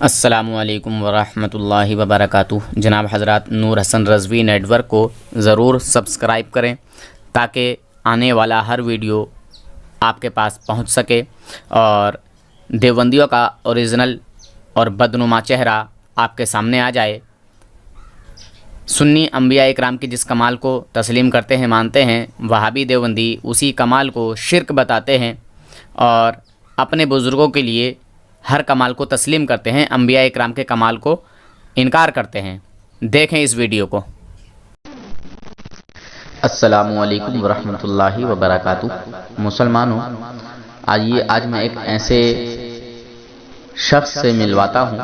السلام علیکم ورحمۃ اللہ وبرکاتہ۔ جناب حضرات، نور حسن رضوی نیٹ ورک کو ضرور سبسکرائب کریں تاکہ آنے والا ہر ویڈیو آپ کے پاس پہنچ سکے اور دیوبندیوں کا اوریجنل اور بدنما چہرہ آپ کے سامنے آ جائے۔ سنی انبیاء اکرام کی جس کمال کو تسلیم کرتے ہیں، مانتے ہیں، وہابی دیوبندی اسی کمال کو شرک بتاتے ہیں اور اپنے بزرگوں کے لیے ہر کمال کو تسلیم کرتے ہیں، انبیاء اکرام کے کمال کو انکار کرتے ہیں۔ دیکھیں اس ویڈیو کو۔ السلام علیکم ورحمۃ اللہ وبرکاتہ۔ مسلمانوں، آج میں ایک ایسے شخص سے ملواتا ہوں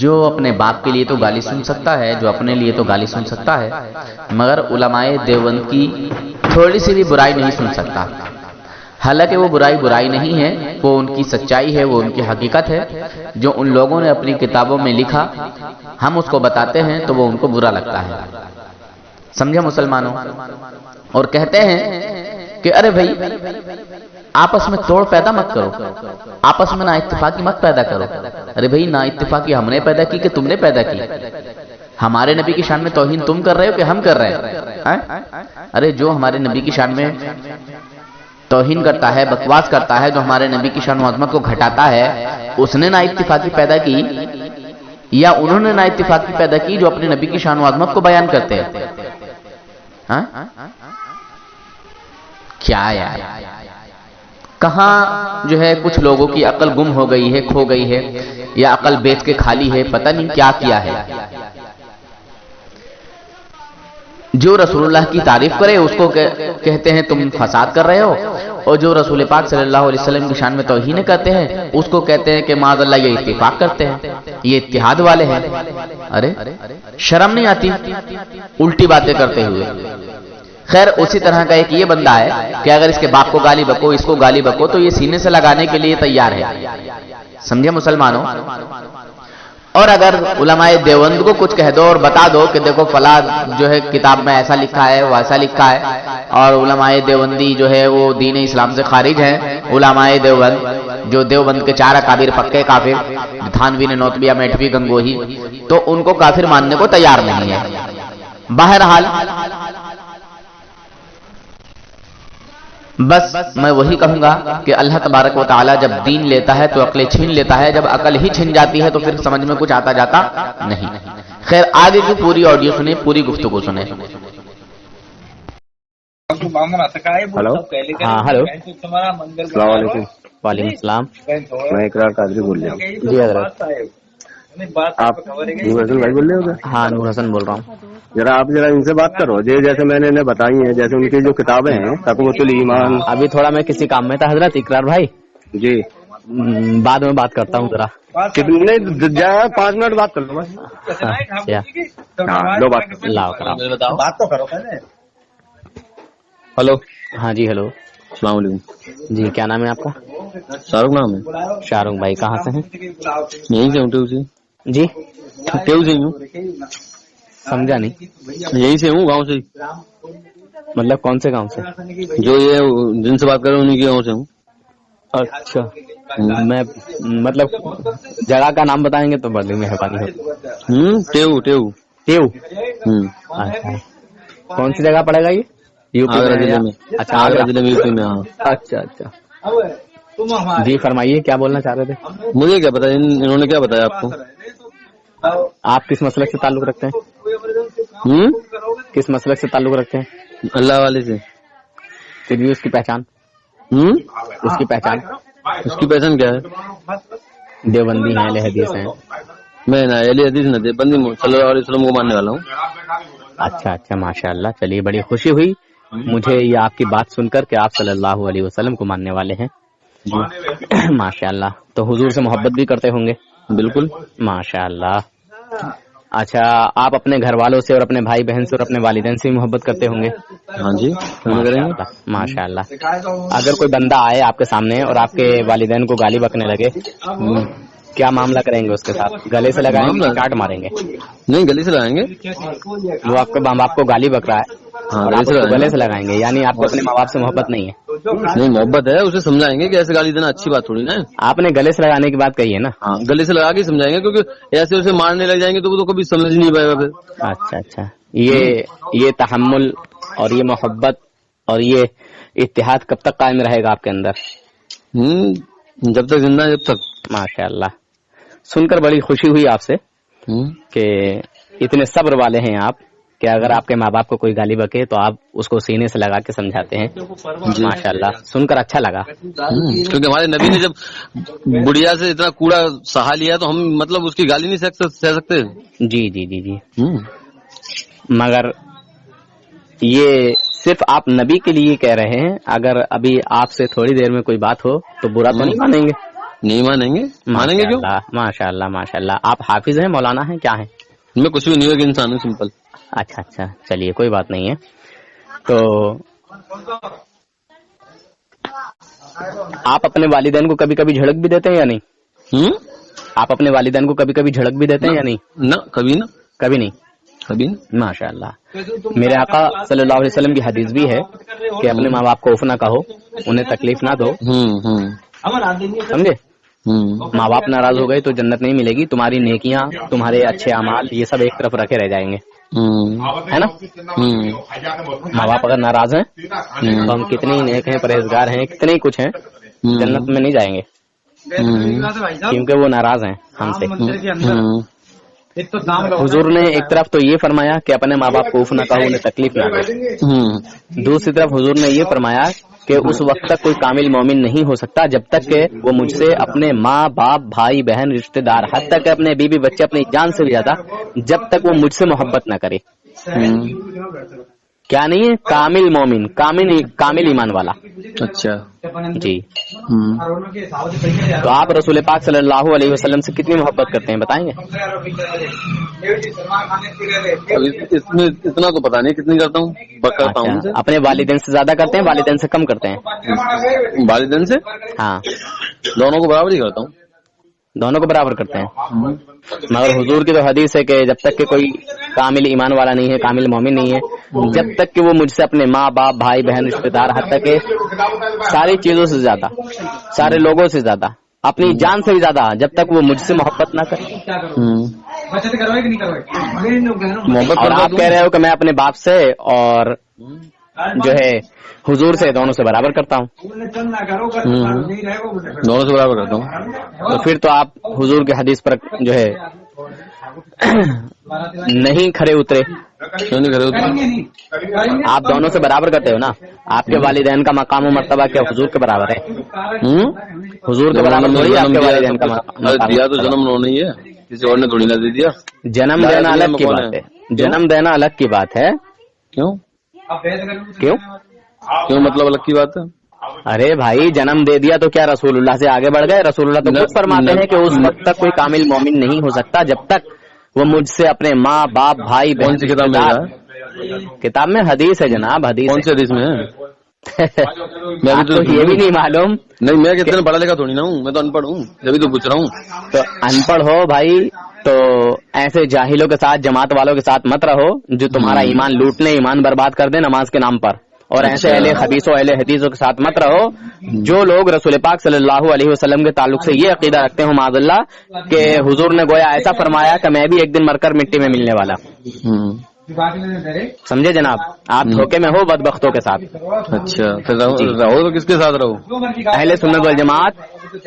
جو اپنے باپ کے لیے تو گالی سن سکتا ہے، جو اپنے لیے تو گالی سن سکتا ہے، مگر علماء دیوبند کی تھوڑی سی بھی برائی نہیں سن سکتا۔ حالانکہ وہ برائی نہیں ہے، وہ ان کی سچائی ہے، وہ ان کی حقیقت ہے۔ جو ان لوگوں نے اپنی کتابوں میں لکھا، ہم اس کو بتاتے ہیں تو وہ ان کو برا لگتا ہے۔ سمجھے مسلمانوں؟ اور کہتے ہیں کہ ارے بھائی، آپس میں توڑ پیدا مت کرو، آپس میں نا اتفاقی مت پیدا کرو۔ ارے بھائی، نا اتفاقی ہم نے پیدا کی کہ تم نے پیدا کی؟ ہمارے نبی کی شان میں توہین تم کر رہے ہو کہ ہم کر رہے ہیں؟ ارے جو ہمارے نبی کی شان میں توہین کرتا ہے، بکواس کرتا ہے، جو ہمارے نبی کی شان و عظمت کو گھٹاتا ہے، اس نے نا اتفاقی پیدا کی یا انہوں نے نا اتفاقی پیدا کی جو اپنے نبی کی شان و عظمت کو بیان کرتے ہیں؟ کیا یار، کہاں جو ہے کچھ لوگوں کی عقل گم ہو گئی ہے، کھو گئی ہے، یا عقل بیچ کے کھالی ہے، پتہ نہیں کیا کیا ہے۔ جو رسول اللہ کی تعریف کرے اس کو کہتے ہیں تم فساد کر رہے ہو، اور جو رسول پاک صلی اللہ علیہ وسلم کی شان میں توہین کرتے ہیں اس کو کہتے ہیں کہ معاذ اللہ یہ اتفاق کرتے ہیں، یہ اتحاد والے ہیں۔ ارے شرم نہیں آتی الٹی باتیں کرتے ہوئے؟ خیر، اسی طرح کا ایک یہ بندہ ہے کہ اگر اس کے باپ کو گالی بکو، اس کو گالی بکو، تو یہ سینے سے لگانے کے لیے تیار ہے۔ سمجھے مسلمانوں؟ اور اگر علماء دیوبند کو کچھ کہہ دو اور بتا دو کہ دیکھو فلاں جو ہے کتاب میں ایسا لکھا ہے، وہ ایسا لکھا ہے، اور علماء دیوبندی جو ہے وہ دین اسلام سے خارج ہیں، علماء دیوبند جو دیوبند کے چار اکابر پکے کافر، تھانوی نے نوتبیہ میٹھوی گنگوہی، تو ان کو کافر ماننے کو تیار نہیں ہے۔ بہرحال بس میں وہی کہوں گا کہ اللہ تبارک و تعالی جب دین لیتا ہے تو عقلیں چھین لیتا ہے، جب عقل ہی چھن جاتی ہے تو پھر سمجھ میں کچھ آتا جاتا نہیں۔ خیر، آگے کی پوری آڈیو سنیں، پوری گفتگو سنیں۔ ہلو، ہاں ہلو، السلام علیکم۔ وعلیکم السلام۔ میں اقرار قادری بول رہا ہوں۔ جی حضرت۔ آپ نور حسن بھائی بول رہے ہو کیا؟ ہاں، نور حسن بول رہا ہوں۔ ذرا آپ ان سے بات کرو، جیسے میں نے انہیں بتائی ہیں، جیسے ان کی جو کتابیں ہیں تقویۃ الایمان۔ ابھی تھوڑا میں کسی کام میں تھا حضرت، اقرار بھائی، جی بعد میں بات کرتا ہوں ذرا۔ کتنے 5 منٹ بات کر لو بس۔ ہاں، دو بات کرو۔ اللہ کرام۔ بات تو کرو پہلے۔ ہلو، ہاں جی ہلو، السلام علیکم۔ جی کیا نام ہے آپ کا؟ شاہ رخ نام ہے۔ شاہ رخ بھائی، کہاں سے ہیں؟ یہیں سے ہوں، ٹیو سے۔ جی ٹیو سے ہی ہوں، سمجھا نہیں، یہیں سے ہوں، گاؤں سے ہی۔ مطلب کون سے گاؤں سے؟ جو یہ جن سے بات کر رہے ہیں انہیں کے گاؤں سے ہوں۔ اچھا، میں مطلب جگہ کا نام بتائیں گے تو بڑی مہربانی ہوگی۔ ٹیو ٹیو۔ ٹیو؟ ہوں، اچھا، کون سی جگہ پڑے گا یہ؟ یو پی آگرہ ضلع میں۔ اچھا، آگرہ ضلع میں، یو پی میں۔ ہاں اچھا اچھا، جی فرمائیے، کیا بولنا چاہ رہے تھے؟ مجھے کیا پتا انہوں نے کیا بتایا آپ کو؟ آپ کس مسلک سے تعلق رکھتے ہیں؟ کس مسلک سے تعلق رکھتے ہیں؟ اللہ والے سے۔ پھر بھی اس کی پہچان، اس کی پہچان اس کی پہچان کیا ہے؟ دیوبندی ہیں، اہل حدیث ہیں؟ میں نہ اہل حدیث نہ دیوبندی صلی اللہ علیہ وسلم کو ماننے والا ہوں۔ اچھا اچھا، ماشاء اللہ، چلیے بڑی خوشی ہوئی مجھے یہ آپ کی بات سن کر کہ آپ صلی اللہ علیہ وسلم کو ماننے والے ہیں۔ ماشاء اللہ، تو حضور سے محبت بھی کرتے ہوں گے؟ بالکل، ماشاء اللہ۔ اچھا، آپ اپنے گھر والوں سے اور اپنے بھائی بہن سے اور اپنے والدین سے بھی محبت کرتے ہوں گے؟ ہاں جی، کریں گے۔ ماشاء اللہ۔ اگر کوئی بندہ آئے آپ کے سامنے اور آپ کے والدین کو گالی بکنے لگے، کیا معاملہ کریں گے اس کے ساتھ؟ گلے سے لگائیں گے، کاٹ ماریں گے؟ نہیں، گلی سے لگائیں گے۔ وہ آپ کے ماں باپ کو گالی بک رہا ہے اور آپ اس کو گلے سے لگائیں گے، یعنی آپ کو اپنے ماں باپ سے محبت نہیں ہے؟ नहीं मोहब्बत है, उसे समझाएंगे कि ऐसे गाली देना अच्छी बात थोड़ी ना है। आपने गले से लगाने की बात कही है ना? हाँ, गले से लगा के समझाएंगे, क्योंकि ऐसे उसे मारने लग जाएंगे तो वो तो कभी समझ नहीं पाएगा फिर। अच्छा अच्छा, ये तहम्मुल और ये मोहब्बत और ये इत्तेहाद कब तक कायम रहेगा आपके अंदर? जब तक जिंदा है, जब तक। माशाअल्लाह, सुनकर बड़ी खुशी हुई आपसे कि इतने सब्र वाले हैं आप, कि अगर आपके माँ बाप को कोई गाली बके तो आप उसको सीने से लगा के समझाते हैं। माशाअल्लाह, सुनकर अच्छा लगा। क्योंकि हमारे नबी ने जब बुढ़िया से इतना कूड़ा सहा लिया तो हम मतलब उसकी गाली नहीं सह सकते। जी जी जी जी। मगर ये सिर्फ आप नबी के लिए कह रहे हैं, अगर अभी आपसे थोड़ी देर में कोई बात हो तो बुरा तो नहीं मानेंगे? नहीं मानेंगे। मानेंगे क्यों? माशाअल्लाह माशाअल्लाह। आप हाफिज हैं, मौलाना हैं, क्या हैं? मैं कुछ भी नहीं हूँ, एक इंसान हूँ, सिंपल। अच्छा अच्छा, चलिए कोई बात नहीं है। तो आप अपने वालिदैन को कभी कभी झड़क भी देते हैं या नहीं? आप अपने वालिदैन को कभी कभी झड़क भी देते हैं या नहीं? ना, कभी ना, कभी नहीं, कभी नहीं। माशाअल्लाह। मेरे आका सल्लल्लाहु अलैहि वसल्लम की हदीस भी है कि अपने माँ बाप को उफ ना कहो, उन्हें तकलीफ ना दो। समझे? माँ बाप नाराज हो गए तो जन्नत नहीं मिलेगी, तुम्हारी नेकियां, तुम्हारे अच्छे अमाल, ये सब एक तरफ रखे रह जाएंगे, है ना? माँ बाप अगर नाराज हैं तो हम कितने ही नेक हैं, परहेजगार हैं, कितने ही कुछ हैं, जन्नत में नहीं जाएंगे, क्योंकि वो नाराज हैं हमसे। हुजूर ने एक तरफ तो ये फरमाया कि अपने माँ बाप को उफ ना कहो, उन्हें तकलीफ ना दो। दूसरी तरफ हुजूर ने ये फरमाया कि उस वक्त तक कोई कामिल मोमिन नहीं हो सकता जब तक कि वो मुझसे अपने माँ बाप, भाई बहन, रिश्तेदार, हद तक अपने बीवी बच्चे, अपनी जान से भी ज्यादा, जब तक वो मुझसे मोहब्बत न करे। क्या नहीं है? कामिल मोमिन, कामिल ईमान वाला। अच्छा जी। तो आप रसूल पाक सल्लल्लाहु अलैहि वसल्लम से कितनी मोहब्बत करते हैं, बताएंगे? इसमें इतना तो पता नहीं कितनी करता हूँ, करता हूँ। अच्छा, अपने वालिदैन से ज्यादा करते हैं, वालिदैन से कम करते हैं? वालिदैन से हाँ, दोनों को बराबर ही करता हूँ। दोनों को बराबर करते हैं। मगर हुजूर की तो हदीस है कि जब तक कि कोई कामिल ईमान वाला नहीं है, कामिल मोमिन नहीं है, जब तक कि वो मुझसे अपने माँ बाप, भाई बहन, रिश्तेदार, हद तक के सारी चीजों से ज्यादा, सारे लोगों से ज्यादा, अपनी जान से भी ज्यादा, जब तक वो मुझसे मोहब्बत ना करे। और आप कह रहे हो कि मैं अपने बाप से और जो है हुजूर से, दोनों से बराबर करता हूँ। दोनों से बराबर करता हूँ। तो फिर तो आप हुजूर की हदीस पर जो है नहीं खरे उतरे। क्यों नहीं खरे उतरे? आप दोनों से बराबर करते हो ना। आपके वालिदैन का मकाम और मर्तबा क्या हुजूर के बराबर है? हुजूर के बराबर थोड़ी आपके वालिदैन का मकाम। दिया तो जन्म उन्होंने ही है, किसी और ने थोड़ी ना दे दिया। जन्म देना अलग की बात है, जन्म देना अलग की बात है। क्यों क्यों क्यों मतलब अलग की बात है? अरे भाई, जन्म दे दिया तो क्या रसूलुल्लाह से आगे बढ़ गए? रसूलुल्लाह तो खुद फरमाते हैं कि उस वक्त तक कोई कामिल मोमिन नहीं हो सकता जब तक वो मुझसे अपने माँ बाप, भाई बहन। कौन सी किताब में है? किताब में हदीस है जनाब, हदीस। कौन सी हदीस में है? मैं भी तो ये भी नहीं मालूम। नहीं, मैं कितने पढ़ा लिखा थोड़ी ना हूँ, मैं तो अनपढ़ हूँ, जब तो पूछ रहा हूँ। तो अनपढ़ हो भाई तो ऐसे जाहिलों के साथ, जमात वालों के साथ मत रहो जो तुम्हारा ईमान लूटने, ईमान बर्बाद कर दे नमाज के नाम पर। और ऐसे अहले हदीसों, अहले हदीसों के साथ मत रहो जो लोग रसूल पाक सल्लल्लाहु अलैहि वसल्लम के ताल्लुक से ये अकीदा रखते हो माज़अल्लाह कि हुजूर ने गोया ऐसा फरमाया कि मैं भी एक दिन मरकर मिट्टी में मिलने वाला। समझे जनाब? आप धोखे में हो बदबख्तों के साथ। अच्छा, फिर रहो तो किसके साथ रहो? अहले सुन्नत वल जमात,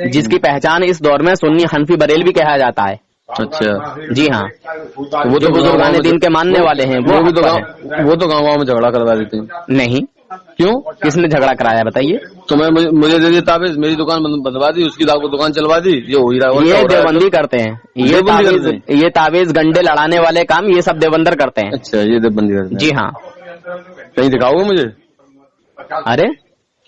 जिसकी पहचान इस दौर में सुन्नी हनफी बरेलवी कहा जाता है। अच्छा, जी हाँ, वो तो बुजुर्गान दिन के मानने वाले हैं। वो तो गाँव में झगड़ा करवा देते हैं। नहीं, क्यों? किसने झगड़ा कराया बताइए? तो मैं मुझे दे दी ताबीज, मेरी दुकान बंदवा दी, उसकी दुकान चलवा दी, ये हो ही रहा है। ये देवबंदी करते हैं, ये ताबीज गंडे लड़ाने वाले काम ये सब देवबंदर करते हैं। अच्छा, ये देवबंदी करते हैं। जी हाँ। कहीं दिखाओगे मुझे? अरे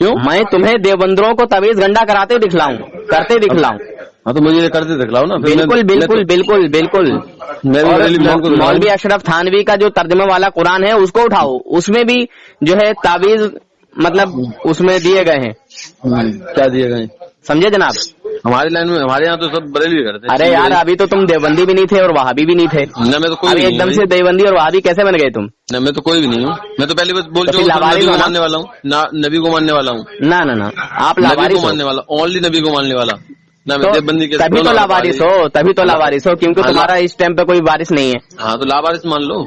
क्यों? मैं तुम्हें देवबंदरों को ताबीज गंडा कराते दिखलाऊं, करते दिखलाऊं? हाँ, तो मुझे करते दिखलाओ ना। बिल्कुल बिल्कुल बिल्कुल बिल्कुल। मौलवी अशरफ थानवी का जो तर्जमा वाला कुरान है उसको उठाओ, उसमें भी जो है ताबीज मतलब उसमें दिए गए हैं। क्या दिए गए? समझे जनाब? हमारी लाइन में हमारे यहाँ तो सब बरेली करते हैं। अरे यार अभी तो तुम देवबंदी भी नहीं थे और वहाबी भी नहीं थे। न मैं तो कोई अभी भी नहीं एकदम हूँ से देवबंदी और वहाबी कैसे बन गए तुम? न मैं तो कोई भी नहीं हूँ। मैं तो पहले बस बोल तो चुका फिर हूँ, लावारिस नबी हो को ना? मानने वाला हूँ, नबी को मानने वाला हूँ, ना ना ना आप नबी लावारिस को हो। मानने वाला, ओनली नबी को मानने वाला ना। मैं तो देवबंदी के तभी तो लावारिस हो, तभी तो लावारिस हो, क्योंकि हाँ, तुम्हारा इस टाइम पे कोई वारिस नहीं है। हाँ तो लावारिस मान लो,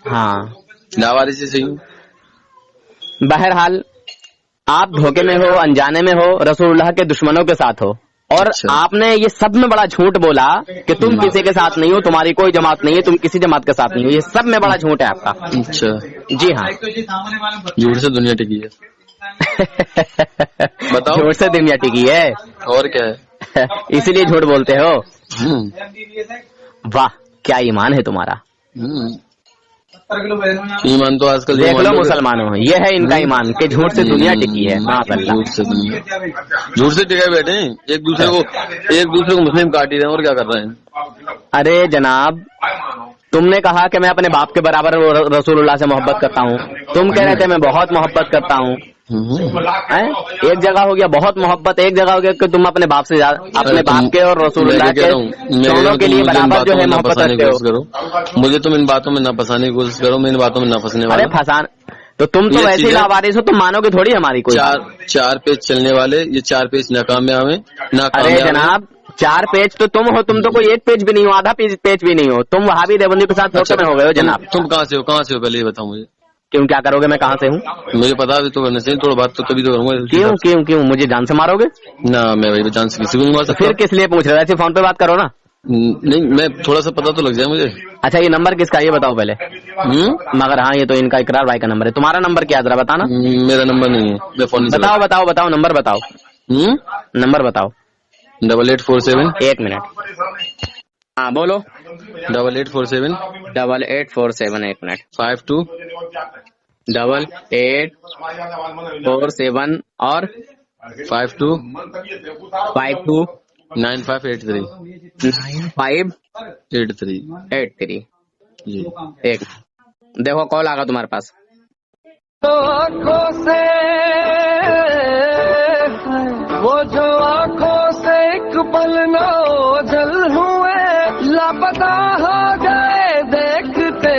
हाँ लावारिस ही सही हूँ। बहरहाल आप धोखे में हो, अनजाने में हो, रसूलुल्लाह के दुश्मनों के साथ हो, और अच्छा। आपने ये सब में बड़ा झूठ बोला कि तुम किसी के साथ नहीं हो, तुम्हारी कोई जमात नहीं है, तुम किसी जमात के साथ नहीं हो। ये सब में बड़ा झूठ है आपका। अच्छा जी हाँ झूठ से दुनिया टिकी है। बताओ। झूठ से दुनिया टिकी है। और क्या है? इसीलिए झूठ बोलते हो। हम्म। वाह क्या ईमान है तुम्हारा। ईमान तो आजकल देख लो मुसलमानों, ये है इनका ईमान कि झूठ से दुनिया टिकी है। माशाअल्लाह झूठ से दुनिया, झूठ से टिके बैठे हैं, एक दूसरे को मुस्लिम काट ही रहे हैं, और क्या कर रहे हैं? अरे जनाब तुमने कहा कि मैं अपने बाप के बराबर रसूलुल्लाह से मोहब्बत करता हूँ, तुम कह रहे थे मैं बहुत मोहब्बत करता हूँ। एक जगह हो गया बहुत मोहब्बत, एक जगह हो गया कि तुम अपने बाप से अपने बाप के और रसूलुल्लाह के दोनों के लिए बराबर जो है मोहब्बत रखते हो। मुझे तुम इन बातों में ना फंसाने की कोशिश करो, मैं इन बातों में ना फंसने अरे वाला। फसान तो तुम तो वैसे ही लावारिस हो, तुम मानोगे थोड़ी हमारी कोई। चार पेज चलने वाले, ये 4 पेज नाकामयाब है। अरे जनाब 4 पेज तो तुम हो, तुम तो कोई 1 पेज भी नहीं हो, आधा पेज भी नहीं हो, तुम वहाबी देवबंदी के साथ धोखे में हो गए हो जनाब। तुम कहाँ से हो पहले ये बताओ मुझे। क्यों क्या करोगे, मैं कहाँ से हूँ? मुझे पता भी तो करना चाहिए, थोड़ा बात तो तभी तो करूंगा। क्यों क्यों क्यों मुझे जान से मारोगे? ना मैं वही जान से किसी को नहीं मार सकता। फिर किस लिए पूछ रहे हो? ऐसे फोन पे बात करो ना। नहीं मैं थोड़ा सा पता तो लग जाए मुझे। अच्छा ये नंबर किसका ये बताओ पहले। मगर हाँ ये तो इनका इकरार भाई का नंबर है। तुम्हारा नंबर क्या है जरा बताना। मेरा नंबर नहीं है, मैं फोन बताओ बताओ बताओ नंबर बताओ। नंबर बताओ। 8847। एक मिनट हाँ बोलो। 8847 8847 एक मिनट 52 8847 और 52 52 9583 9583 जी। एक देखो कॉल आगा तुम्हारे पास। आँखों से वो जो आँखों से एक पल न ओझल हुए, लापता हो गए देखते।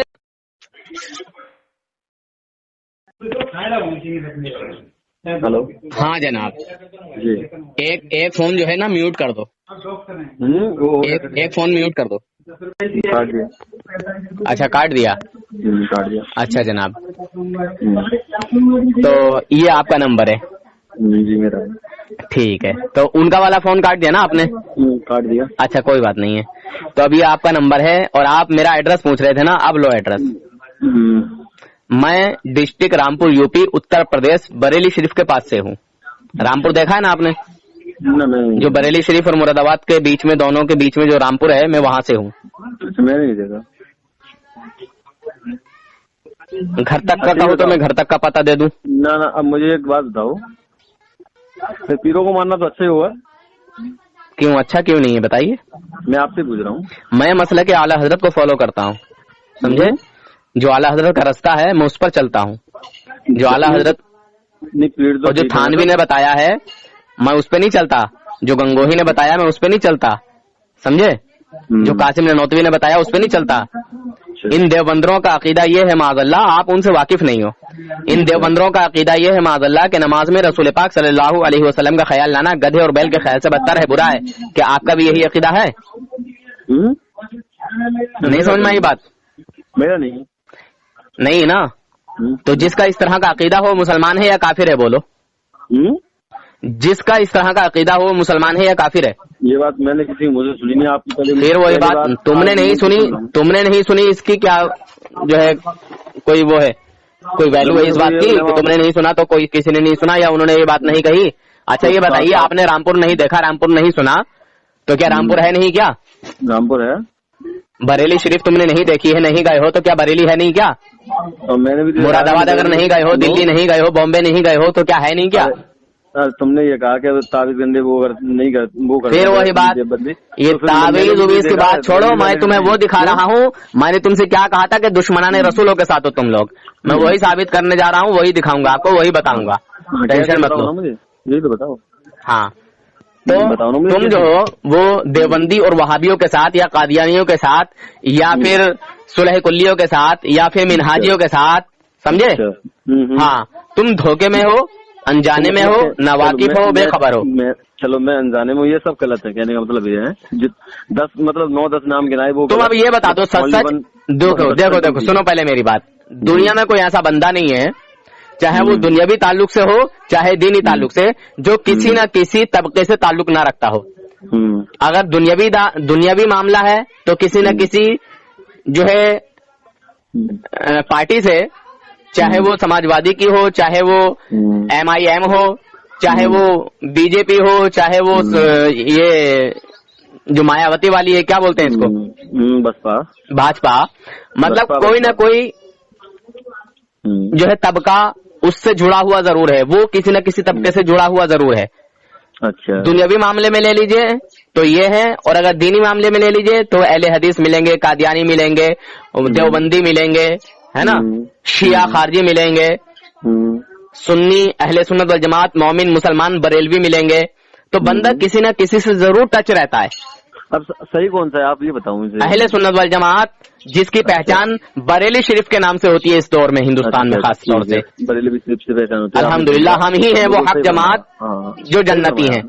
हेलो हाँ जनाब जी। एक फोन जो है ना म्यूट कर दो। वो एक फोन म्यूट कर दो। काट दिया। अच्छा काट दिया। काट दिया। अच्छा जनाब तो ये आपका नंबर है? जी मेरा। ठीक है तो उनका वाला फोन काट दिया ना आपने? काट दिया। अच्छा कोई बात नहीं है। तो अभी आपका नंबर है और आप मेरा एड्रेस पूछ रहे थे ना, अब लो एड्रेस। मैं डिस्ट्रिक्ट रामपुर यूपी उत्तर प्रदेश बरेली शरीफ के पास से हूँ। रामपुर देखा है ना आपने? जो बरेली शरीफ और मुरादाबाद के बीच में, दोनों के बीच में जो रामपुर है, मैं वहाँ से हूँ। मैंने नहीं देखा। घर तक का कहूँ तो मैं घर तक का पता दे दूं? ना ना अब मुझे एक बात बताओ, फिर पीरों को मानना तो अच्छा ही होगा। क्यों अच्छा क्यों नहीं है बताइए। मैं आपसे पूछ रहा हूँ। मैं मसले के आला हजरत को फॉलो करता हूँ, समझे? जो आला हजरत का रास्ता है मैं उस पर चलता हूँ। जो आला हजरत और जो थानवी ने बताया है मैं उस पे नहीं चलता, जो गंगोही ने बताया मैं उस पे नहीं चलता, समझे? जो कासिम ननौतवी ने बताया उस पे नहीं चलता। इन देवबंदरों का अकीदा ये है माज़अल्लाह, आप उनसे वाकिफ नहीं हो। इन देवबंदरों का अकीदा ये है माज़अल्लाह कि नमाज में रसूल पाक सल्लल्लाहु अलैहि वसल्लम का ख्याल लाना गधे और बैल के ख्याल से बदतर है, बुरा है। क्या आपका भी यही अकीदा है? नहीं समझ में आई बात? मेरा नहीं। नहीं ना? तो जिसका इस तरह का अकीदा हो मुसलमान है या काफिर है बोलो? जिसका इस तरह का अकीदा हो मुसलमान है या काफिर है? ये बात मैंने किसी मुझे सुनी नहीं आपकी। फिर वही बात तुमने नहीं सुनी इसकी क्या जो है कोई वो है, कोई वैल्यू है इस बात की कि तुमने नहीं सुना तो कोई किसी ने नहीं सुना या उन्होंने ये बात नहीं कही? अच्छा ये बताइए आपने रामपुर नहीं देखा, रामपुर नहीं सुना, तो क्या रामपुर है नहीं क्या? रामपुर है। बरेली शरीफ तुमने नहीं देखी है, नहीं गए हो, तो क्या बरेली है नहीं क्या? और मैंने भी मुरादाबाद अगर नहीं गए हो, दिल्ली नहीं गए हो, बॉम्बे नहीं गए हो, तो क्या है नहीं क्या? तुमने ये कहा कि ताबीज गंदे वो कर फिर वही बात, ये ताबीज उबीज की बात छोड़ो, मैं तुम्हें वो दिखा रहा हूँ। मैंने तुमसे क्या कहा था कि दुश्मनाने रसूलों के साथ हो तुम लोग, मैं वही साबित करने जा रहा हूँ, वही दिखाऊंगा आपको, वही बताऊंगा, टेंशन मत लो। मुझे यही तो बताओ। हाँ تو بتاؤ نا مجھے تم جو ہو وہ دیوبندی اور وہابیوں کے ساتھ یا قادیانیوں کے ساتھ یا پھر صلح کلیوں کے ساتھ یا پھر منہاجیوں کے ساتھ، سمجھے؟ ہاں، تم دھوکے میں ہو، انجانے میں ہو، ناواقف ہو، بے خبر ہو. چلو میں انجانے میں، یہ سب غلط ہے، کہنے کا مطلب یہ ہے 10 مطلب 9-10 نام گنائے وہ. تم اب یہ بتا دو سچ سچ. دیکھو سنو پہلے میری بات. دنیا میں کوئی ایسا بندہ نہیں ہے، چاہے وہ دنیاوی تعلق سے ہو چاہے دینی تعلق سے، جو کسی نہ کسی طبقے سے تعلق نہ رکھتا ہو. اگر دنیاوی معاملہ ہے تو کسی نہ کسی جو ہے پارٹی سے، چاہے وہ سماجوادی کی ہو، چاہے وہ MIM ہو، چاہے وہ BJP ہو، چاہے وہ یہ جو مایاوتی والی ہے، کیا بولتے ہیں اس کو، بھاجپا، مطلب کوئی نہ کوئی جو ہے طبقہ اس سے جڑا ہوا ضرور ہے، وہ کسی نہ کسی طبقے سے جڑا ہوا ضرور ہے. اچھا، دنیاوی معاملے میں لے لیجئے تو یہ ہے، اور اگر دینی معاملے میں لے لیجئے تو اہل حدیث ملیں گے، قادیانی ملیں گے، دیوبندی ملیں گے، ہے نا، شیعہ خارجی ملیں گے، سنی اہل سنت والجماعت مومن مسلمان بریلوی ملیں گے. تو بندہ کسی نہ کسی سے ضرور ٹچ رہتا ہے. اب صحیح کون سا ہے آپ یہ بتاؤ مجھے. اہل سنت والجماعت جس کی پہچان بریلی شریف کے نام سے ہوتی ہے اس دور میں ہندوستان میں خاص طور سے. بریلوی شریف سے پہچان ہوتی ہے. الحمدللہ ہم ہی ہیں وہ حق جماعت جو جنتی ہیں.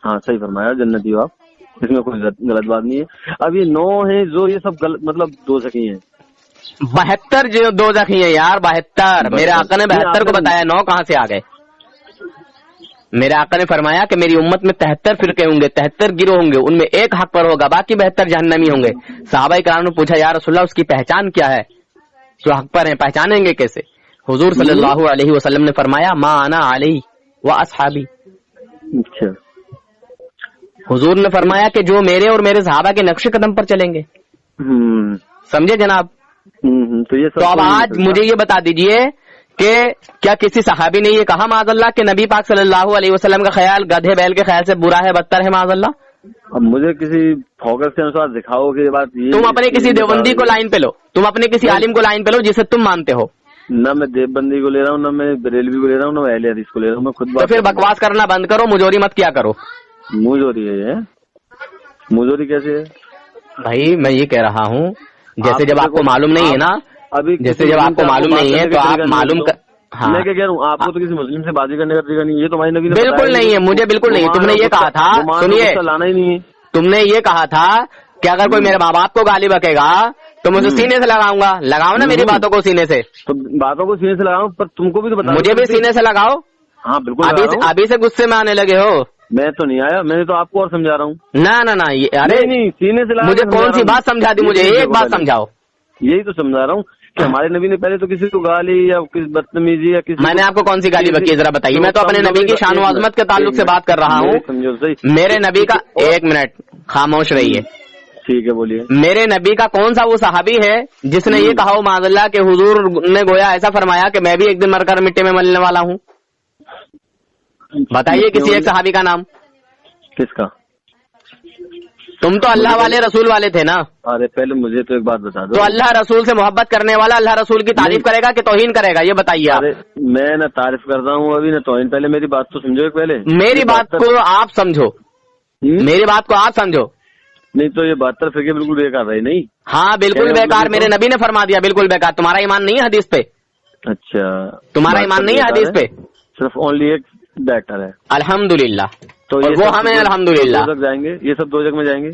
ہاں صحیح فرمایا، جنتی ہو آپ، اس میں کوئی غلط بات نہیں ہے. اب یہ 9 ہیں جو یہ سب مطلب 2 سکی ہیں. 72 جو 2 زخی ہیں یار، 72. میرے آقا نے 72 کو بتایا، 9 کہاں سے آ گئے؟ میرے آقا نے فرمایا کہ میری امت میں 73 فرقے ہوں گے، 73 گروہ ہوں گے، ان میں ایک حق پر ہوگا، باقی 72 جہنمی ہوں گے. صحابہ کرام نے پوچھا یا رسول اللہ اس کی پہچان کیا ہے، جو حق پر ہیں پہچانیں گے کیسے؟ حضور صلی اللہ علیہ وسلم نے فرمایا ما انا علیہ و اصحابی. اچھا، حضور نے فرمایا کہ جو میرے اور میرے صحابہ کے نقش قدم پر چلیں گے. سمجھے جناب؟ تو اب آج مجھے یہ بتا دیجئے کہ کیا کسی صحابی نے یہ کہا معاذ اللہ کہ نبی پاک صلی اللہ علیہ وسلم کا خیال گدھے بیل کے خیال سے برا ہے، بدتر ہے معاذ اللہ؟ اب مجھے کسی فوکس کے انسار دکھاؤ کہ یہ بات. تم اپنے کسی دیوبندی کو لائن پہ لو، تم اپنے کسی عالم کو لائن پہ لو جسے تم مانتے ہو. نہ میں دیوبندی کو لے رہا ہوں، نہ میں بریلوی کو لے رہا ہوں، نہ میں اہل حدیث کو لے رہا ہوں. میں خود تو پھر بکواس کرنا بند کرو، مجوری مت کیا کرو. مجوری ہے یہ؟ مجوری کیسے ہے بھائی؟ میں یہ کہہ رہا ہوں جیسے جب آپ کو معلوم نہیں ہے نا، ابھی جیسے جب آپ کو معلوم نہیں ہے تو آپ معلوم میں کیا کہہ رہا ہوں، آپ کو تو کسی مسلم سے بازی کرنے کا طریقہ نہیں. یہ تو ہماری نبی نے بالکل نہیں ہے، مجھے بالکل نہیں. تم نے یہ کہا تھا، سنیے، لانا ہی نہیں ہے. تم نے یہ کہا تھا کہ اگر کوئی میرے ماں باپ کو گالی بکے گا تو مجھے سینے سے لگاؤں گا. لگاؤ نا میری باتوں کو سینے سے. تو باتوں کو سینے سے لگاؤں، پر تم کو بھی تو بتا. مجھے بھی سینے سے لگاؤ. ہاں بالکل. ابھی سے غصے میں آنے لگے ہو. میں تو نہیں آیا، میں نے تو آپ کو اور سمجھا رہا ہوں. نہ ارے نہیں، سینے سے مجھے کون سی بات سمجھا دی؟ مجھے ایک بات سمجھاؤ. یہی تو سمجھا رہا ہوں کہ ہمارے نبی نے پہلے تو کسی کو گالی یا کسی بدتمیزی یا کسی. میں نے آپ کو کون سی گالی بکی ذرا بتائیے. میں تو اپنے نبی کی شان و عظمت کے تعلق سے بات کر رہا ہوں. میرے نبی کا، ایک منٹ خاموش رہیے. ٹھیک ہے بولیے. میرے نبی کا کون سا وہ صحابی ہے جس نے یہ کہا معاذ اللہ کہ حضور نے گویا ایسا فرمایا کہ میں بھی ایک دن مر کر مٹی میں ملنے والا ہوں؟ بتائیے کسی ایک صحابی کا نام. کس کا؟ تم تو اللہ والے رسول والے تھے نا. ارے پہلے مجھے تو ایک بات بتا دو. تو اللہ رسول سے محبت کرنے والا اللہ رسول کی تعریف کرے گا کہ توہین کرے گا؟ یہ بتائیے آپ. میں نہ تعریف کرتا ہوں ابھی نہ توہین. پہلے میری بات تو سمجھو. پہلے میری بات کو آپ سمجھو. میری بات کو آپ سمجھو. نہیں تو یہ 72 فرقے بالکل بیکار رہی. نہیں، ہاں بالکل بیکار. میرے نبی نے فرما دیا بالکل بیکار. تمہارا ایمان نہیں ہے حدیث پہ. اچھا، تمہارا ایمان نہیں ہے حدیث پہ. صرف اونلی ایک بیٹر ہے. الحمدللہ. تو وہ ہمیں الحمدللہ جائیں گے. یہ سب 2 جگہ میں جائیں گے.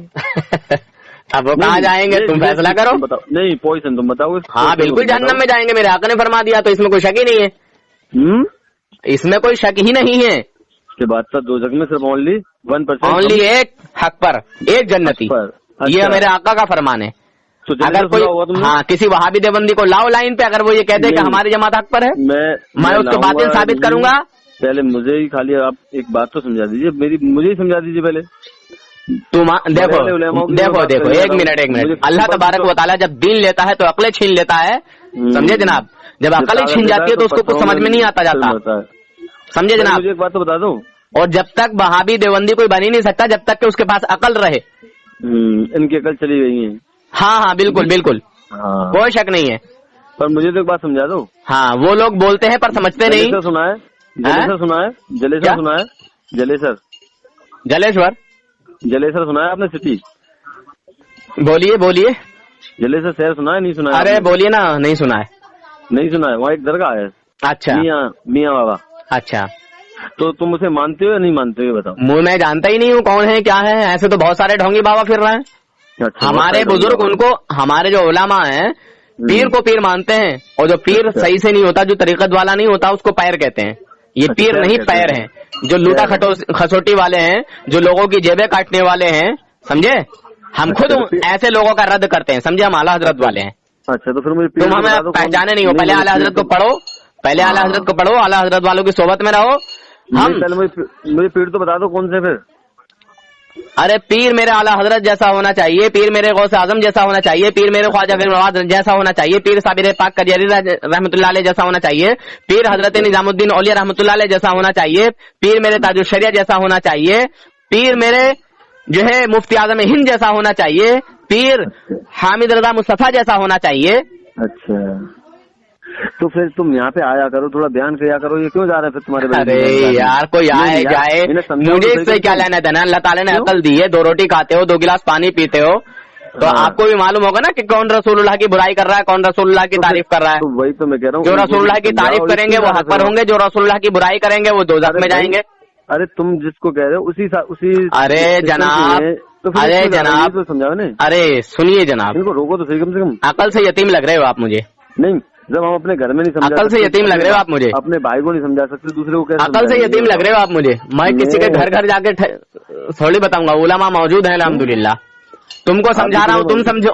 اب وہ کہاں جائیں گے تم فیصلہ کرو. نہیں پوزیشن تم بتاؤ. ہاں بالکل جہنم میں جائیں گے. میرے آقا نے فرما دیا تو اس میں کوئی شک ہی نہیں ہے. اس میں کوئی شک ہی نہیں ہے. اس کے بعد 2 جگہ میں صرف اونلی 1%. اونلی ایک حق پر ایک جنتی. یہ میرے آقا کا فرمان ہے. اگر کوئی ہاں کسی وہابی دیوبندی کو لاؤ لائن پہ، اگر وہ یہ کہتے کہ ہماری جماعت حق پر ہے، میں اس کے باطل ثابت کروں گا. پہلے مجھے ہی خالی آپ ایک بات تو سمجھا دیجیے. مجھے ہی سمجھا دیجیے پہلے. دیکھو ایک منٹ. اللہ تبارک و تعالیٰ جب دین لیتا ہے تو عقلیں چھین لیتا ہے. سمجھے جناب؟ جب عقل چھین جاتی ہے تو اس کو کچھ سمجھ میں نہیں آتا جاتا. سمجھے جناب؟ مجھے ایک بات تو بتا دو. اور جب تک وہابی دیوبندی کوئی بن ہی نہیں سکتا جب تک کہ اس کے پاس عقل رہے. ان کی عقل چلی گئی ہے. ہاں بالکل. کوئی شک نہیں ہے. پر مجھے تو ایک بات سمجھا دو. ہاں وہ لوگ بولتے ہیں پر سمجھتے نہیں. سنا ہے جلے سر. जलेश्वर। जलेसर सुना है आपने सिटी? बोलिए बोलिए। जलेसर शहर सुना है, नहीं सुना है? अरे बोलिए ना, नहीं सुना है। नहीं सुना है, वहाँ एक दरगाह है। अच्छा मियाँ बाबा। अच्छा, तो तुम उसे मानते हो या नहीं मानते हो, बताओ। मैं जानता ही नहीं हूँ कौन है क्या है, ऐसे तो बहुत सारे ढोंगी बाबा फिर रहे हैं। अच्छा, हमारे बुजुर्ग उनको, हमारे जो उलामा हैं, पीर को पीर मानते हैं, और जो पीर सही से नहीं होता, जो तरीकत वाला नहीं होता, उसको पैर कहते हैं। ये अच्छा, पीर नहीं पैर हैं, जो लूटा खसोटी वाले हैं, जो लोगों की जेबें काटने वाले हैं, समझे। हम खुद ऐसे लोगों का रद्द करते हैं, समझे, हम आला हजरत वाले हैं। अच्छा, तो फिर मुझे तुम हमें पहचाने नहीं हो, पहले आला हजरत को पढ़ो, पहले आला हजरत को पढ़ो, आला हजरत वालों की सोबत में रहो। हम मुझे पीर तो बता दो कौन से फिर। अरे पीर मेरे आला हजरत जैसा होना चाहिए, पीर मेरे गौसे आजम जैसा होना चाहिए, पीर मेरे ख्वाजा फिर नवाज जैसा होना चाहिए, पीर साबिर पाक कजरी रहमतुल्लाह अलैह जैसा होना चाहिए, पीर हजरत निजामुद्दीन औलिया रहमतुल्लाह अलैह जैसा होना चाहिए, पीर मेरे ताजुल शरिया जैसा होना चाहिए, पीर मेरे जो है मुफ्ती आजम हिंद जैसा होना चाहिए, पीर हामिद रजा मुस्तफा जैसा होना चाहिए। अच्छा, तो फिर तुम यहाँ पे आया करो, थोड़ा बयान किया करो, ये क्यों जा रहे हैं फिर तुम्हारे? अरे यार कोई आए जाए, मुझे इससे क्या लेना देना। अल्लाह ताला ने अकल दी है, 2 रोटी खाते हो, 2 गिलास पानी पीते हो, तो आपको भी मालूम होगा ना कि कौन रसूलुल्लाह की बुराई कर रहा है, कौन रसूलुल्लाह की तारीफ कर रहा है। तो वही तो मैं कह रहा हूँ, जो रसूलुल्लाह की तारीफ करेंगे वो हक पर होंगे, जो रसूलुल्लाह की बुराई करेंगे वो दोज़ख में जाएंगे। अरे तुम जिसको कह रहे हो उसी अरे जनाब, अरे जनाब, तो समझाओ ना। अरे सुनिए जनाब, इनको रोको तो सही कम से कम। अकल से यतीम लग रहे हो आप मुझे। नहीं, जब हम अपने घर में नहीं समझा, अकल से यतीम लग रहे हो आप मुझे, अपने भाई को नहीं समझा सकते, दूसरे को कैसे? अकल से यतीम लग रहे हो आप मुझे। मैं किसी के घर घर जाके थोड़ी बताऊंगा, उलमा मौजूद है अल्हम्दुलिल्लाह। तुमको समझा रहा हूँ, तुम समझो,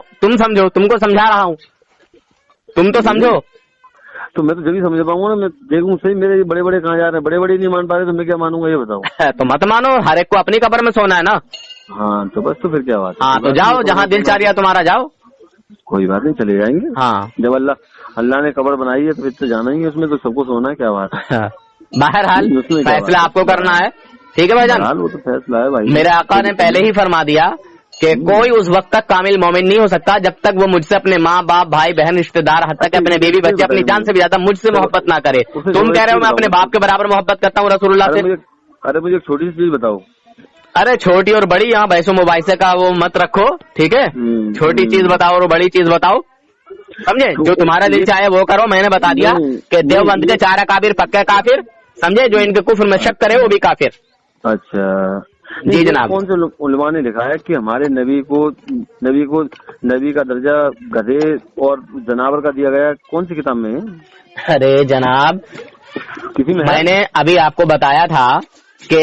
तुमको समझा रहा हूँ, तुम तो समझो। तो मैं तो जब ही समझ पाऊंगा ना, मैं देखूं सही मेरे बड़े बड़े कहाँ जा रहे हैं, बड़े बड़े नहीं मान पा रहे तो मैं क्या मानूंगा, ये बताओ। तो मत मानो, हर एक को अपनी कब्र में सोना है ना। हाँ तो बस, तो फिर क्या बात है? हाँ तो जाओ, जहाँ दिल चाह रहा तुम्हारा जाओ। कोई बात नहीं, चले जाएंगे। हाँ, जब अल्लाह ने कब्र बनाई है तो फिर तो जाना ही है, उसमें तो सबको सोना है, क्या बात है। बहरहाल फैसला आपको करना है, ठीक है भाईजान। वो तो फैसला है भाई। मेरे आका ने पहले ही फरमा दिया कि कोई उस वक्त तक कामिल मोमिन नहीं हो सकता जब तक वो मुझसे अपने माँ बाप भाई बहन रिश्तेदार हत्ता के अपने बीवी बच्चे अपनी जान से भी ज्यादा मुझसे मोहब्बत ना करे। तुम कह रहे हो मैं अपने बाप के बराबर मोहब्बत करता हूँ रसूलुल्लाह से। अरे मुझे एक छोटी सी चीज बताओ। अरे छोटी और बड़ी यहाँ भैंसो मुबाइसे का वो मत रखो, ठीक है। छोटी चीज बताओ और बड़ी चीज बताओ, समझे। जो तुम्हारा दिल चाहे वो करो। मैंने बता दिया कि देवबंद के 4 काफिर पक्के काफिर, समझे। जो इनके कुफ्र में शक करे वो भी काफिर। अच्छा जी जनाब। कौन से उलमा ने लिखा है कि हमारे नबी का दर्जा गधे और जानवर का दिया गया, कौन सी किताब में है? अरे जनाब, किसी में मैंने अभी आपको बताया था कि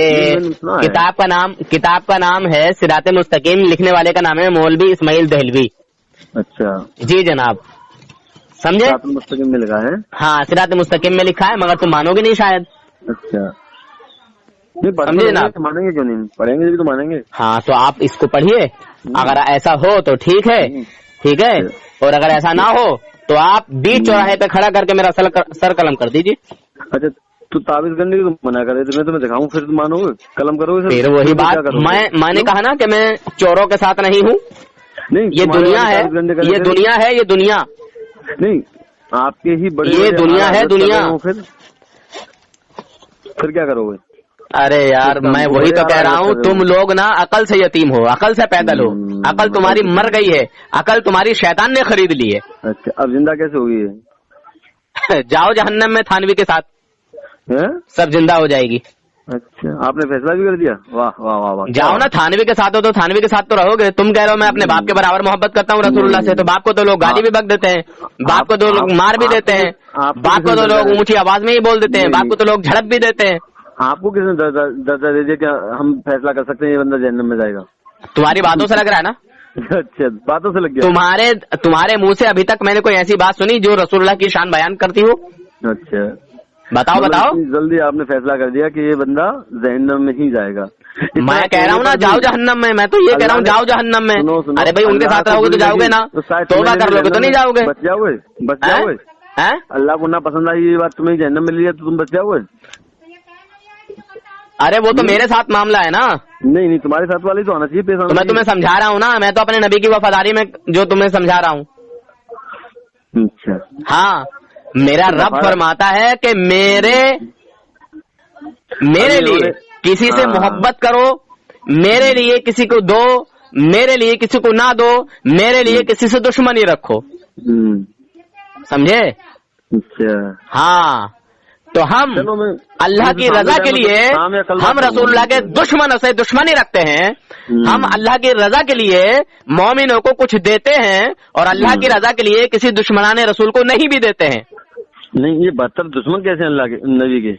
किताब का नाम है सिराते मुस्तकीम, लिखने वाले का नाम है मौलवी इस्माइल दहलवी। अच्छा जी जनाब, समझे। सिरात मुस्तकीम में लिखा है। हाँ, सिरात मुस्तकीम में लिखा है, मगर तुम मानोगे नहीं शायद। अच्छा, नहीं समझे जनाब। मानेंगे क्यों नहीं, पढ़ेंगे भी तो मानेंगे। हाँ तो आप इसको पढ़िए, अगर ऐसा हो तो ठीक है, ठीक है। और अगर ऐसा ना हो तो आप बीच चौराहे पे खड़ा करके मेरा सर कलम कर दीजिए। अच्छा, तो ताबीज करने की तो मना करे तो मैं तुम्हें दिखाऊं, फिर तुम मानोगे, कलम करोगे? फिर वही बात, मैंने कहा ना कि मैं चोरों के साथ नहीं हूँ। नहीं, ये दुनिया है, ये दुनिया है, ये दुनिया नहीं, आपके ही बड़े, ये दुनिया है, दुनिया। फिर क्या करोगे? अरे यार मैं वही तो कह रहा हूँ, तुम लोग ना अकल से यतीम हो, अकल से पैदल हो। अकल तुम्हारी मर गई है, अकल तुम्हारी शैतान ने खरीद ली है। अच्छा, अब जिंदा कैसे होगी है? जाओ जहन्नम में थानवी के साथ, सब जिंदा हो जाएगी। अच्छा, आपने फैसला भी कर दिया? वाह वाह वाह वाह। जाओ ना, थानवी के साथ हो तो थानवी के साथ तो रहोगे। तुम कह रहे हो मैं अपने बाप के बराबर मोहब्बत करता हूँ रसूलुल्लाह से, तो बाप को तो लोग गाली भी बक देते हैं, बाप को तो लोग मार भी देते हैं, बाप को तो लोग ऊंची आवाज में ही बोल देते हैं, बाप को तो लोग झड़प भी देते हैं। आपको किसने दर्जा दे दिया क्या हम फैसला कर सकते हैं ये बंदा जहन्नम में जाएगा? तुम्हारी बातों से लग रहा है ना। अच्छा, बातों से लग गया। तुम्हारे मुंह से अभी तक मैंने कोई ऐसी बात सुनी जो रसूलुल्लाह की शान बयान करती हो? अच्छा, बताओ बताओ। जल्दी आपने फैसला कर दिया कि ये बंदा जहन्नम में ही जाएगा। मैं कह रहा हूँ ना जाओ जहन्नम में, मैं तो ये कह रहा हूँ जाओ जहन्नम में। अरे भाई उनके साथ रहोगे तो जाओगे ना, तौबा कर लोगे तो नहीं जाओगे। बच जाओगे। अल्लाह को ना पसंद आई ये बात तुम्हें जहन्नम में लिया तो तुम बच जाओगे। अरे वो तो मेरे साथ मामला है ना। नहीं, तुम्हारे साथ वाली तो आना चाहिए पेश। तो मैं तुम्हें समझा रहा हूँ ना, मैं तो अपने नबी की वफादारी में जो तुम्हें समझा रहा हूँ। अच्छा, हाँ, मेरा रब फरमाता है कि मेरे लिए किसी से मोहब्बत करो, मेरे लिए किसी को दो, मेरे लिए किसी को ना दो, मेरे लिए किसी से दुश्मनी रखो। समझे? अच्छा हाँ, तो हम अल्लाह की रजा के लिए हम रसूलुल्लाह के दुश्मनों से दुश्मनी रखते हैं। हम अल्लाह की रजा के लिए मोमिनों को कुछ देते हैं और अल्लाह की रजा के लिए किसी दुश्मनाने रसूल को नहीं भी देते हैं। नहीं, ये 72 दुश्मन कैसे अल्लाह के नबी के?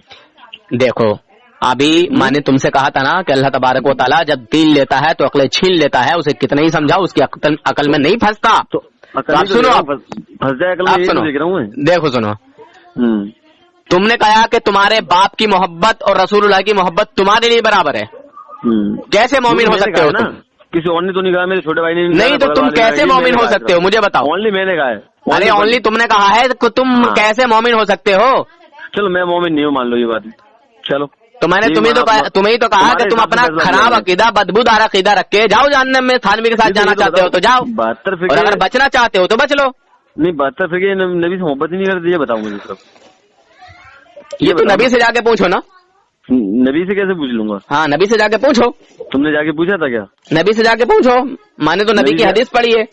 देखो, अभी मैंने तुमसे कहा था ना कि अल्लाह तबारक व तआला जब दिल लेता है तो अकलें छीन लेता है। उसे कितना ही समझाओ, उसकी अकल में नहीं फंसता। तो आप सुनो, फंस जाए अकल में, आप सुनो, देख रहा हूँ। देखो सुनो, तुमने कहा कि तुम्हारे बाप की मोहब्बत और रसूलुल्लाह की मोहब्बत तुम्हारे लिए बराबर है। कैसे मोमिन हो सकते हो तुम? किसी और ने तो नहीं कहा, मेरे छोटे भाई ने नहीं, तो तुम कैसे मोमिन हो सकते हो मुझे बताओ। ओनली मैंने कहा है। अरे ओनली तुमने कहा है, तुम कैसे मोमिन हो सकते हो? चलो मैं मोमिन नहीं हूँ, मान लो ये बात। चलो तो मैंने तुम्हें तो कहा कि तुम अपना खराब अकीदा, बदबूदार अकीदा रख के जाओ जानने में, थानवी के साथ जाना चाहते हो तो जाओ, 72 और अगर बचना चाहते हो तो बच लो। नहीं, 72 फिर नबी से मोहब्बत ही नहीं करती, ये बताओ मुझे सब। ये तो नबी से जाके पूछो ना। नबी से कैसे पूछ लूंगा? हाँ, नबी से जाके पूछो। तुमने जाके पूछा था क्या? नबी से जाके पूछो, मैंने तो नबी की हदीस पढ़ी है।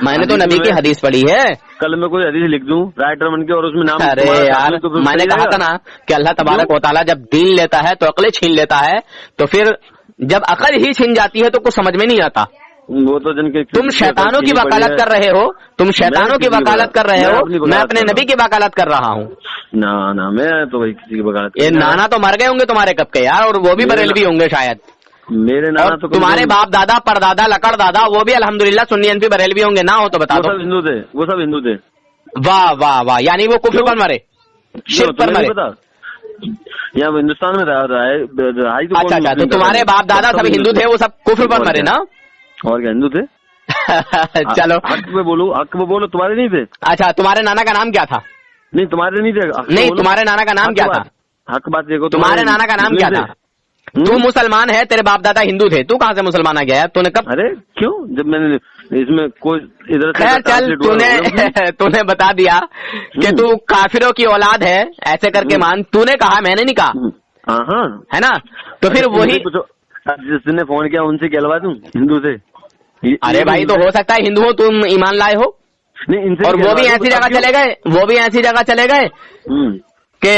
मैंने तो नबी की हदीस पढ़ी है। कल मैं कोई हदीस लिख दूं राइटर बन के और उसमें नाम, अरे यार मैंने कहा था ना कि अल्लाह तबारक व तआला जब दीन लेता है तो अकलें छीन लेता है, तो फिर जब अकल ही छीन जाती है तो कुछ समझ में नहीं आता। वो तो जिनके तुम शैतानों की वकालत कर रहे हो, तुम शैतानों की वकालत कर रहे हो, मैं अपने नबी की वकालत कर रहा हूँ। ना मैं तो भाई किसी की वकालत। ये नाना तो मर गए होंगे तुम्हारे कब के यार, और वो भी बरेलवी होंगे शायद। मेरे नाना तो तुम्हारे बाप दादा, परदादा, लकड़ दादा, वो भी अल्हम्दुलिल्लाह सुन्नी एनपी बरेलवी होंगे। ना हो तो बता दो। वो सब हिंदू थे। वाह वाह वाह, यानी वो कुफ्र पर मरे, शिर्क पर मरे। यहाँ हिंदुस्तान में रहा है। अच्छा, तो तुम्हारे बाप दादा सब हिंदू थे, वो सब कुफ्र पर मरे ना? और क्या हिंदू थे? चलो हक में बोलो, तुम्हारे नहीं थे? अच्छा, तुम्हारे नाना का नाम क्या था? नहीं, तुम्हारे नहीं थे। नहीं, तुम्हारे नाना का नाम क्या था? हक बात देखो, तुम्हारे नाना का नाम क्या था? तू मुसलमान है, तेरे बाप दादा हिंदू थे, तू कहाँ से मुसलमान आ गया? तूने कब? अरे क्यों, जब मैंने इसमें कोई इधर खैर चल, तूने बता दिया कि तू काफिरों की औलाद है, ऐसे करके मान। तूने कहा, मैंने नहीं कहा, है ना? तो फिर वही जिसने फोन किया उनसे कहलवा दूं हिंदू से। अरे भाई, तो हो सकता है हिंदू हो, तुम ईमान लाए हो। नहीं, इनसे और वो भी ऐसी जगह चले गए कि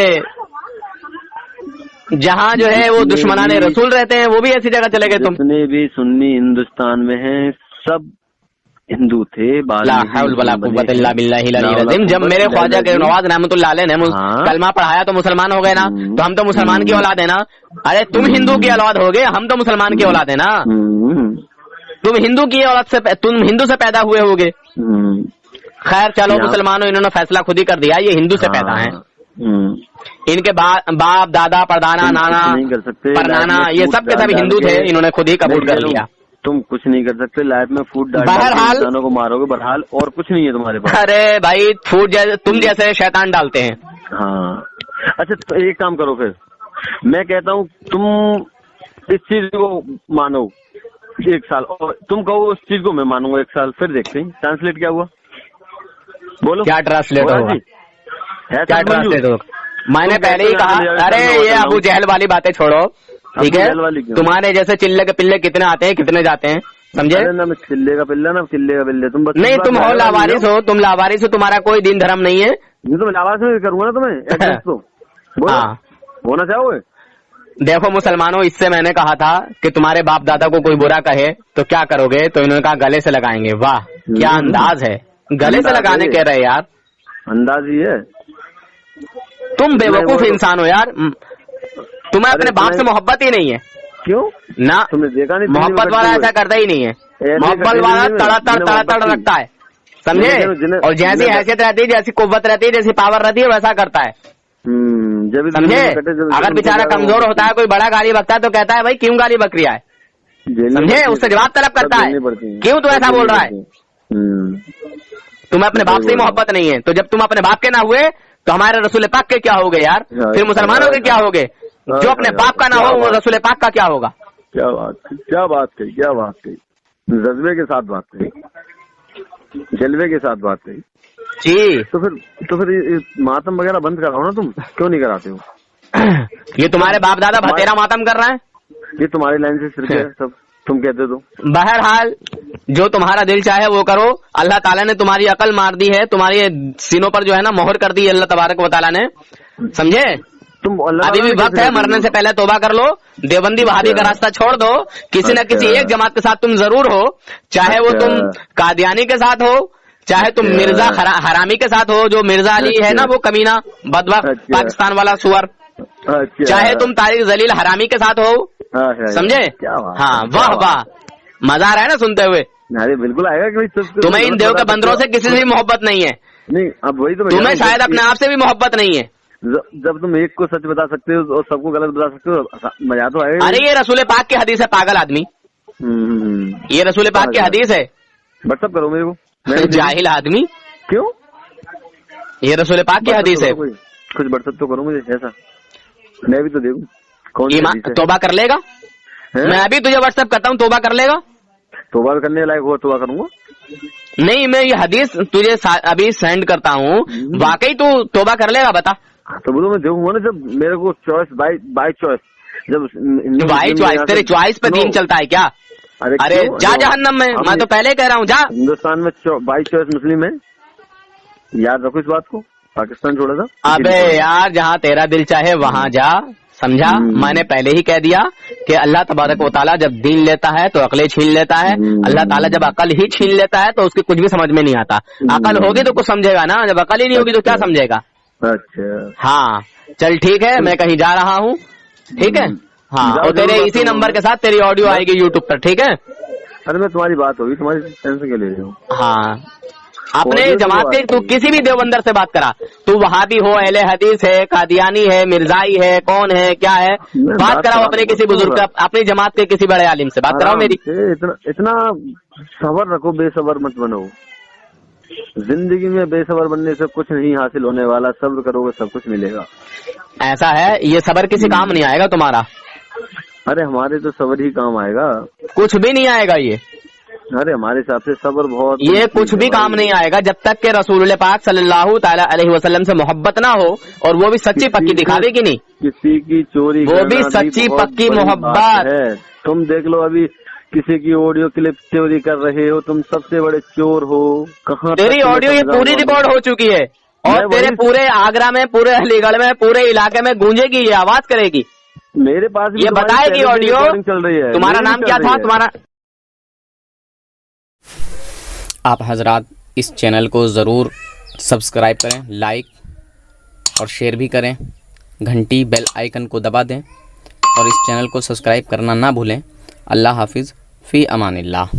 जहाँ जो है वो दुश्मनाने रसूल रहते हैं, वो भी ऐसी जगह चले गए। तुम जितने भी सुन्नी हिंदुस्तान में हैं सब हिंदू थे। जब मेरे ख्वाजा के नवाज रहमतुल्लाह अलैह ने कलमा पढ़ाया तो मुसलमान हो गए ना, तो हम तो मुसलमान की औलाद है ना। अरे तुम हिंदू की औलाद हो गए, हम तो मुसलमान की औलाद है ना। तुम हिंदू की औलाद से, तुम हिंदू से पैदा हुए होगे। खैर चलो, मुसलमानों इन्होंने फैसला खुद ही कर दिया, ये हिंदू से पैदा है। इनके बाप दादा परदाना नाना नहीं कर सकते, परनाना, ये सब के सब हिंदू थे, इन्होंने खुद ही कबूल कर लिया। तुम कुछ नहीं कर सकते, लाइफ में फूड डाल बहरहाल इंसानों को मारोगे, बहरहाल और कुछ नहीं है तुम्हारे पास। अरे भाई, फूड जैसे तुम जैसे शैतान डालते हैं। हाँ, अच्छा तो एक काम करो, फिर मैं कहता हूँ तुम इस चीज को मानो 1 साल, और तुम कहो उस चीज को मैं मानूंगा 1 साल, फिर देखते हैं ट्रांसलेट क्या हुआ। बोलो क्या ट्रांसलेट होगा? क्या ट्रांसलेट होगा? मैंने पहले ही कहा, अरे ये अबू जहल वाली बातें छोड़ो, ठीक है? तुम्हारे जैसे चिल्ले के पिल्ले कितने आते हैं, कितने जाते हैं, समझे? ना मैं चिल्ले का पिल्ला, ना चिल्ले का पिल्ले। तुम नहीं, तुम हो लावारिस हो, तुम लावारिस हो, तुम्हारा कोई दिन धर्म नहीं है। तो मैं लावारिस करूंगा ना तुम्हें, तो होना चाहोगे? देखो मुसलमानों, इससे मैंने कहा था कि तुम्हारे बाप दादा को कोई बुरा कहे तो क्या करोगे, तो इन्होंने कहा गले से लगाएंगे। वाह क्या अंदाज है, गले से लगाने कह रहे यार, अंदाज ही है। तुम बेवकूफ इंसान हो यार, तुम्हें अपने बाप से मोहब्बत ही नहीं है। क्यों ना? तुमने देखा नहीं, मोहब्बत वाला ऐसा करता ही नहीं है। मोहब्बत वाला तड़ातड़ रखता है, समझे? और जैसी हैसियत रहती है, जैसी कुव्वत रहती है, जैसी पावर रहती है, वैसा करता है, समझे? अगर बेचारा कमजोर होता है, कोई बड़ा गाली बकता है तो कहता है भाई क्यों गाली बक रहा है, समझे? उससे जवाब तलब करता है, क्यों तू ऐसा बोल रहा है? तुम्हें अपने बाप से ही मोहब्बत नहीं है, तो जब तुम अपने बाप के ना हुए तो हमारे रसूल पाक के क्या हो गए यार? फिर मुसलमानों के क्या हो गए? जो अपने बाप का ना हो वो रसूल पाक का क्या होगा? क्या बात कही, जज्बे के साथ बात कही, जलवे के साथ बात कही जी। तो फिर मातम वगैरह बंद कराओ ना, तुम क्यों नहीं कराते हो? ये तुम्हारे बाप दादा भतेरा मातम कर रहे हैं। یہ تمہاری لائن سے صرف ہے سب تم کہتے تو. بہرحال جو تمہارا دل چاہے وہ کرو. اللہ تعالیٰ نے تمہاری عقل مار دی ہے, تمہاری سینوں پر جو ہے نا مہر کر دی ہے اللہ تبارک و تعالیٰ نے, سمجھے. تم ابھی بھی وقت ہے, مرنے سے پہلے توبہ کر لو, دیوبندی وہابی کا راستہ چھوڑ دو, کسی نہ کسی ایک جماعت کے ساتھ تم ضرور ہو, چاہے وہ تم قادیانی کے ساتھ ہو, چاہے تم مرزا حرامی کے ساتھ ہو, جو مرزا علی ہے نا وہ کمینہ بدبخت پاکستان والا سور, چاہے تم طارق ذلیل حرامی کے ساتھ ہو, سمجھے. ہاں واہ واہ, مزہ آ رہا ہے نا سنتے ہوئے. ارے بالکل آئے گا. تمہیں ان دیو کے بندروں سے کسی سے بھی محبت نہیں ہے. نہیں اب وہی تو تمہیں شاید اپنے آپ سے بھی محبت نہیں ہے. جب تم ایک کو سچ بتا سکتے ہو اور سب کو غلط بتا سکتے ہو مزہ تو آئے گا. ارے یہ رسول پاک کی حدیث ہے پاگل آدمی, یہ رسول پاک کی حدیث ہے. واٹس ایپ کرو میرے کو. جاہل آدمی, کیوں؟ یہ رسول پاک کی حدیث ہے. کچھ واٹس ایپ تو کرو مجھے ایسا, میں بھی تو دیکھوں کون سی حدیث ہے. توبہ کر لے گا, میں ابھی تجھے واٹس ایپ کرتا ہوں, توبہ کر لے گا. توبہ کرنے لائق ہوا توبہ کروں گا. نہیں میں یہ حدیث تجھے ابھی سینڈ کرتا ہوں, واقعی تو توبہ کر لے گا, بتا. تو بولو میں دیکھوں گا نا جب میرے کو چوائس بائی چوائس, جب بائی چوائس تیری چوائس پہ دین چلتا ہے کیا؟ ارے جا جہنم میں تو پہلے کہہ رہا ہوں, جا. ہندوستان میں بائی چوائس مسلم ہے, یاد رکھو اس بات کو. پاکستان چھوڑا تھا. ابے یار جہاں تیرا دل چاہے وہاں جا, سمجھا. میں نے پہلے ہی کہہ دیا کہ اللہ تبارک و تعالیٰ جب دین لیتا ہے تو عقلیں چھین لیتا ہے. اللہ تعالیٰ جب عقل ہی چھین لیتا ہے تو اس کی کچھ بھی سمجھ میں نہیں آتا. عقل ہوگی تو کچھ سمجھے گا نا, جب عقل ہی نہیں ہوگی تو کیا سمجھے گا. اچھا ہاں چل ٹھیک ہے, میں کہیں جا رہا ہوں, ٹھیک ہے. ہاں اور تیرے اسی نمبر کے ساتھ تیری آڈیو آئے گی یوٹیوب پر, ٹھیک ہے. ارے میں تمہاری بات ہوگی, تمہاری ٹینشن کیا لے رہی ہوں. ہاں اپنے جماعت کے تو کسی بھی دیوبندر سے بات کرا, تو وہابی ہو, اہل حدیث ہے, قادیانی ہے, مرزائی ہے, کون ہے, کیا ہے, بات کراؤ اپنے کسی بزرگ کا, اپنی جماعت کے کسی بڑے عالم سے بات کراؤ میری. اتنا صبر رکھو, بے صبر مت بنو. زندگی میں بے صبر بننے سے کچھ نہیں حاصل ہونے والا, صبر کرو گے سب کچھ ملے گا. ایسا ہے, یہ صبر کسی کام نہیں آئے گا تمہارا. ارے ہمارے تو صبر ہی کام آئے گا, کچھ بھی نہیں آئے گا یہ. ارے ہمارے حساب سے صبر بہت, یہ کچھ بھی کام نہیں آئے گا جب تک کہ رسول پاک صلی اللہ تعالی علیہ وسلم سے محبت نہ ہو, اور وہ بھی سچی پکی دکھاوے کی نہیں, کسی کی چوری, وہ بھی سچی پکی محبت ہے. تم دیکھ لو ابھی کسی کی آڈیو کلپ چوری کر رہے ہو, تم سب سے بڑے چور ہو. کہاں تیری آڈیو یہ پوری ریکارڈ ہو چکی ہے, اور تیرے پورے آگرہ میں, پورے علی گڑھ میں, پورے علاقے میں گونجے گی, یہ آواز کرے گی. میرے پاس یہ بتائے گی آڈیو. چل رہی ہے. تمہارا نام کیا تھا تمہارا؟ آپ حضرات اس چینل کو ضرور سبسکرائب کریں, لائک اور شیئر بھی کریں, گھنٹی بیل آئیکن کو دبا دیں, اور اس چینل کو سبسکرائب کرنا نہ بھولیں. اللہ حافظ, فی امان اللہ.